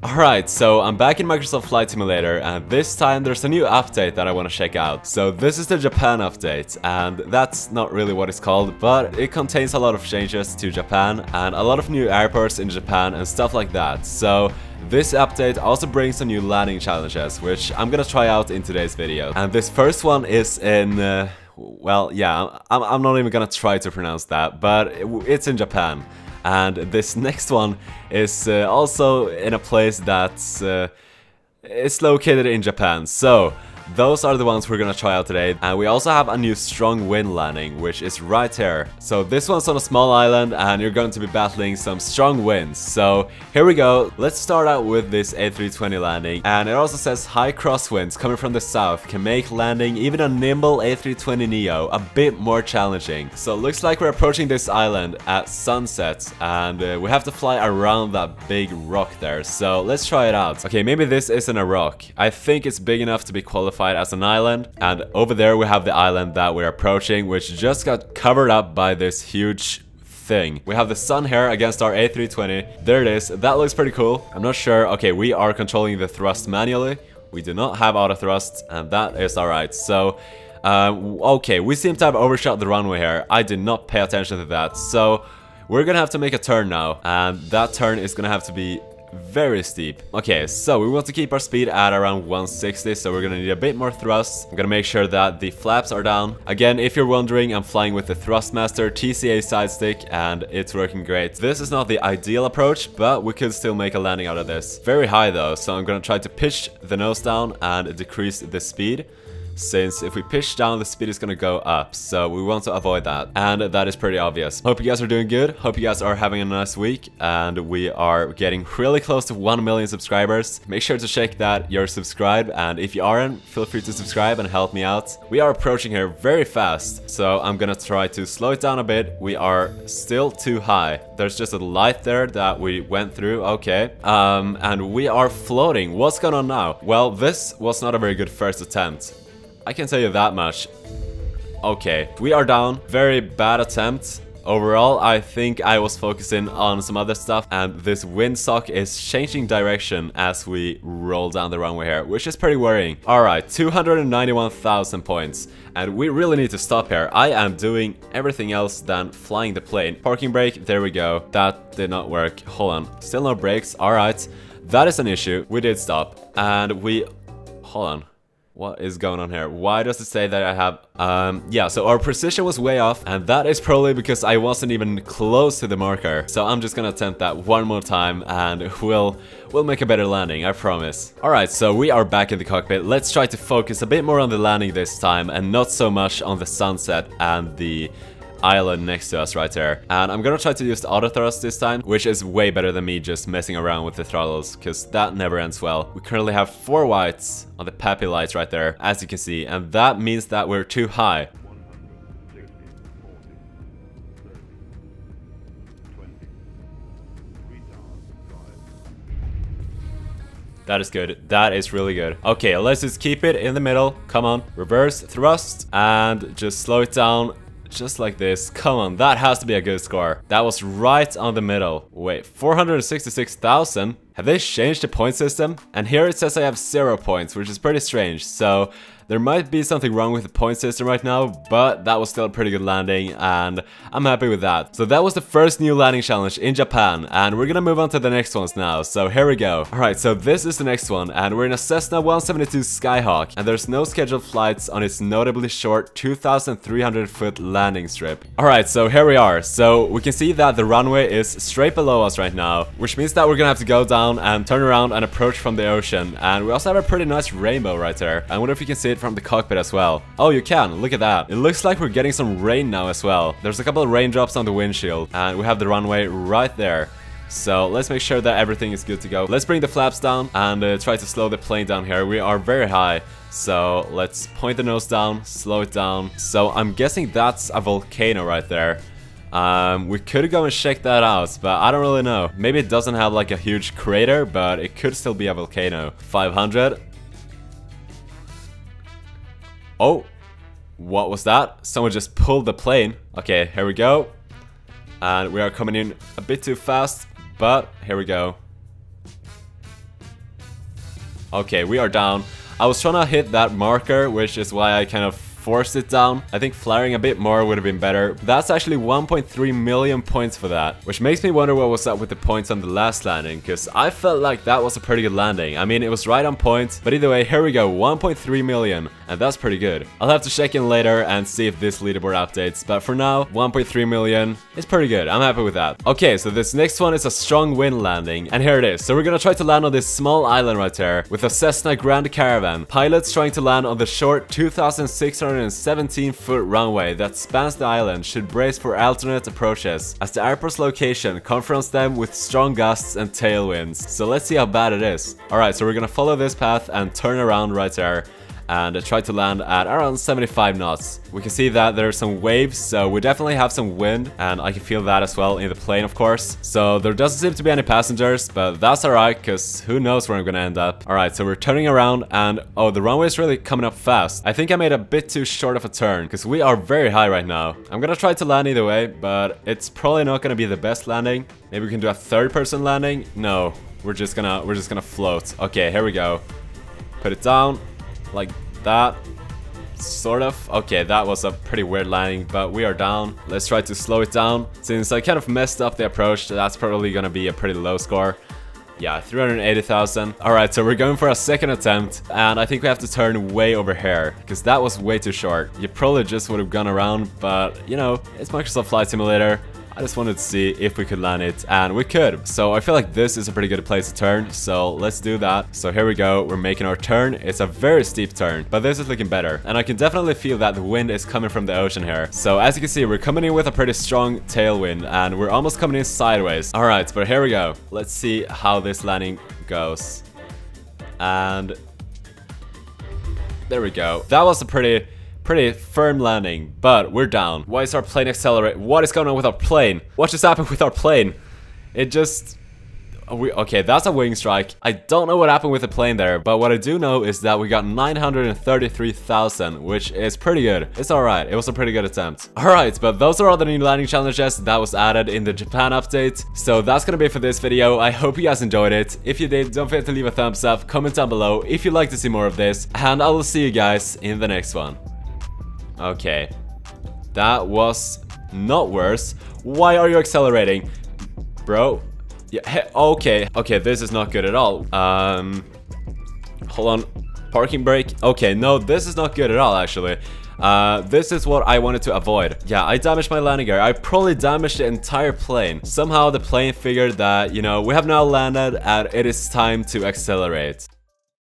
Alright, so I'm back in Microsoft Flight Simulator, and this time there's a new update that I want to check out. So this is the Japan update, and that's not really what it's called, but it contains a lot of changes to Japan, and a lot of new airports in Japan and stuff like that. So this update also brings some new landing challenges, which I'm gonna try out in today's video. And this first one is in, well, yeah, I'm not even gonna try to pronounce that, but it's in Japan. And this next one is also in a place that's it's located in Japan. So those are the ones we're gonna try out today. And we also have a new strong wind landing, which is right here. So this one's on a small island and you're going to be battling some strong winds. So here we go. Let's start out with this A320 landing. And it also says high crosswinds coming from the south can make landing even a nimble A320neo a bit more challenging. So it looks like we're approaching this island at sunset and we have to fly around that big rock there. So let's try it out. Okay, maybe this isn't a rock. I think it's big enough to be qualified as an island, and over there we have the island that we're approaching, which just got covered up by this huge thing. We have the sun here against our A320. There it is. That looks pretty cool. I'm not sure. Okay, we are controlling the thrust manually. We do not have auto thrust, and that is alright. So okay, we seem to have overshot the runway here. I did not pay attention to that, so we're gonna have to make a turn now, and that turn is gonna have to be very steep. Okay, so we want to keep our speed at around 160, so we're gonna need a bit more thrust. I'm gonna make sure that the flaps are down. Again, if you're wondering, I'm flying with the Thrustmaster TCA side stick and it's working great. This is not the ideal approach, but we could still make a landing out of this. Very high though, so I'm gonna try to pitch the nose down and decrease the speed, since if we pitch down, the speed is gonna go up, so we want to avoid that, and that is pretty obvious. Hope you guys are doing good, hope you guys are having a nice week, and we are getting really close to 1 million subscribers. Make sure to check that you're subscribed, and if you aren't, feel free to subscribe and help me out. We are approaching here very fast, so I'm gonna try to slow it down a bit. We are still too high. There's just a light there that we went through, okay. And we are floating. What's going on now? Well, this was not a very good first attempt. I can tell you that much. Okay, we are down. Very bad attempt. Overall, I think I was focusing on some other stuff, and this windsock is changing direction as we roll down the runway here, which is pretty worrying. Alright, 291,000 points, and we really need to stop here. I am doing everything else than flying the plane. Parking brake, there we go. That did not work. Hold on, still no brakes. Alright, that is an issue. We did stop, and we... Hold on. What is going on here? Why does it say that I have... yeah, so our precision was way off, and that is probably because I wasn't even close to the marker. So I'm just gonna attempt that one more time, and we'll make a better landing, I promise. Alright, so we are back in the cockpit. Let's try to focus a bit more on the landing this time, and not so much on the sunset and the island next to us right there. And I'm gonna try to use the auto thrust this time, which is way better than me just messing around with the throttles, because that never ends well. We currently have 4 whites on the PAPI lights right there, as you can see, and that means that we're too high. That is good. That is really good. Okay, let's just keep it in the middle. Come on, reverse thrust, and just slow it down. Just like this. Come on, that has to be a good score. That was right on the middle. Wait, 466,000? Have they changed the point system? And here it says I have 0 points, which is pretty strange. So there might be something wrong with the point system right now, but that was still a pretty good landing, and I'm happy with that. So that was the first new landing challenge in Japan, and we're gonna move on to the next ones now. So here we go. Alright, so this is the next one, and we're in a Cessna 172 Skyhawk, and there's no scheduled flights on its notably short 2,300 foot landing strip. Alright, so here we are. So we can see that the runway is straight below us right now, which means that we're gonna have to go down and turn around and approach from the ocean. And we also have a pretty nice rainbow right there. I wonder if you can see it from the cockpit as well. Oh, you can. Look at that. It looks like we're getting some rain now as well. There's a couple of raindrops on the windshield, and we have the runway right there. So let's make sure that everything is good to go. Let's bring the flaps down and try to slow the plane down here. We are very high, so let's point the nose down, slow it down. So I'm guessing that's a volcano right there. We could go and check that out, but I don't really know. Maybe it doesn't have like a huge crater, but it could still be a volcano. 500. Oh, what was that? Someone just pulled the plane. Okay, here we go. And we are coming in a bit too fast, but here we go. Okay, we are down. I was trying to hit that marker, which is why I kind of forced it down. I think flaring a bit more would have been better. That's actually 1.3 million points for that, which makes me wonder what was up with the points on the last landing, because I felt like that was a pretty good landing. I mean, it was right on point, but either way, here we go, 1.3 million, and that's pretty good. I'll have to check in later and see if this leaderboard updates, but for now, 1.3 million is pretty good. I'm happy with that. Okay, so this next one is a strong wind landing, and here it is. So we're gonna try to land on this small island right here with a Cessna Grand Caravan. Pilots trying to land on the short 2,617-foot runway that spans the island should brace for alternate approaches, as the airport's location confronts them with strong gusts and tailwinds. So let's see how bad it is. Alright, so we're gonna follow this path and turn around right there and try to land at around 75 knots. We can see that there's some waves, so we definitely have some wind, and I can feel that as well in the plane, of course. So there doesn't seem to be any passengers, but that's alright, because who knows where I'm gonna end up. Alright, so we're turning around, and oh, the runway is really coming up fast. I think I made a bit too short of a turn, because we are very high right now. I'm gonna try to land either way, but it's probably not gonna be the best landing. Maybe we can do a third-person landing? No, we're just gonna float. Okay, here we go. Put it down. Like that, sort of. Okay, that was a pretty weird landing, but we are down. Let's try to slow it down. Since I kind of messed up the approach, that's probably gonna be a pretty low score. Yeah, 380,000. Alright, so we're going for a second attempt, and I think we have to turn way over here, because that was way too short. You probably just would have gone around, but, you know, it's Microsoft Flight Simulator. I just wanted to see if we could land it, and we could. So I feel like this is a pretty good place to turn, so let's do that. So here we go, we're making our turn. It's a very steep turn, but this is looking better. And I can definitely feel that the wind is coming from the ocean here. So as you can see, we're coming in with a pretty strong tailwind, and we're almost coming in sideways. Alright, but here we go. Let's see how this landing goes. And there we go. That was a pretty firm landing, but we're down. Why is our plane accelerate? What is going on with our plane? What just happened with our plane? It just... Okay, that's a wing strike. I don't know what happened with the plane there, but what I do know is that we got 933,000, which is pretty good. It's alright. It was a pretty good attempt. Alright, but those are all the new landing challenges that was added in the Japan update. So that's gonna be it for this video. I hope you guys enjoyed it. If you did, don't forget to leave a thumbs up, comment down below if you'd like to see more of this, and I will see you guys in the next one. Okay, that was not worse. Why are you accelerating, bro? Yeah, okay, this is not good at all. Hold on, parking brake. Okay, no, this is not good at all, actually. This is what I wanted to avoid. Yeah, I damaged my landing gear. I probably damaged the entire plane. Somehow the plane figured that, you know, we have now landed and it is time to accelerate.